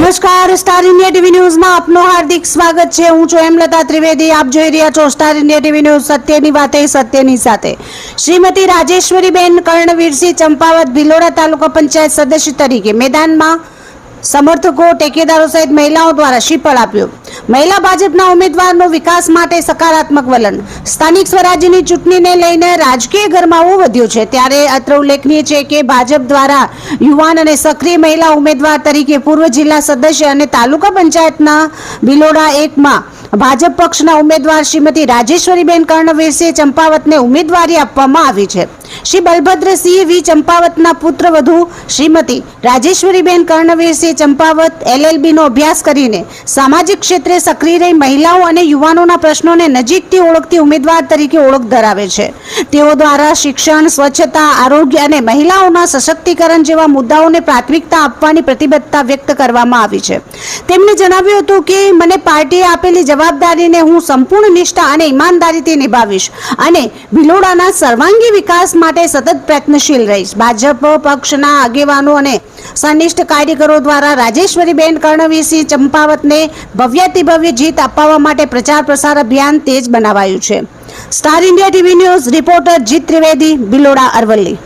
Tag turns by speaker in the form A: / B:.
A: નમસ્કાર, star India TV ન્યૂઝમાં આપનું હાર્દિક સ્વાગત છે। હું છું હેમલતા ત્રિવેદી। આપ જોઈ રહ્યા છો સ્ટાર ઇન્ડિયા ટીવી ન્યૂઝ। સત્યની વાતે સત્યની સાથે। શ્રીમતી રાજેશ્વરીબેન કર્ણવીરસિંહ ચંપાવત ભિલોડા તાલુકા પંચાયત સદસ્ય તરીકે મેદાનમાં સમર્થકો ટેકેદારો સહિત મહિલાઓ દ્વારા શીપળ આપ્યો। મહિલા ભાજપના ઉમેદવારનો વિકાસ માટે સકારાત્મક વલણ। સ્થાનિક સ્વરાજ્યની ચૂંટણીને લઈને રાજકીય ગરમાવો વધ્યો છે, ત્યારે અત્રે ઉલ્લેખનીય છે કે ભાજપ દ્વારા યુવાન અને સક્રિય મહિલા ઉમેદવાર તરીકે પૂર્વ જિલ્લા સદસ્ય અને તાલુકા પંચાયતના ભિલોડા 1માં ભાજપ પક્ષના ઉમેદવાર શ્રીમતી રાજેશ્વરીબેન કર્ણવીરસિંહ ચંપાવતને ઉમેદવારી આપવામાં આવી છે। શ્રી બલભદ્રસિંહ વી ચંપાવતના પુત્રવધુ શ્રીમતી રાજેશ્વરીબેન કર્ણવીરસિંહ ચંપાવત LLB નો અભ્યાસ કરીને સામાજિક ક્ષેત્રે સક્રિય રહી મહિલાઓ અને યુવાનોના પ્રશ્નોને નજીકથી ઓળખતી ઉમેદવાર તરીકે ઓળખ ધરાવે છે। તેઓ દ્વારા શિક્ષણ, સ્વચ્છતા, આરોગ્ય અને મહિલાઓના સશક્તિકરણ જેવા મુદ્દાઓને પ્રાથમિકતા આપવાની પ્રતિબદ્ધતા વ્યક્ત કરવામાં આવી છે। તેમણે જણાવ્યું હતું કે મને પાર્ટીએ આપેલી જવાબદારીને હું સંપૂર્ણ નિષ્ઠા અને ઈમાનદારીથી નિભાવીશ અને ભિલોડાના સર્વાંગી વિકાસ માટે સતત પ્રયત્નશીલ રહીશ। ભાજપ પક્ષના આગેવાનો અને સનિષ્ઠ કાર્યકરો દ્વારા રાજેશ્વરીબેન કર્ણવીરસિંહ ચંપાવતને ભવ્યાતિભવ્ય જીત અપાવવા માટે પ્રચાર પ્રસાર અભિયાન તેજ બનાવાયું છે। Star India TV news reporter જીત ત્રિવેદી, ભિલોડા, અરવલ્લી।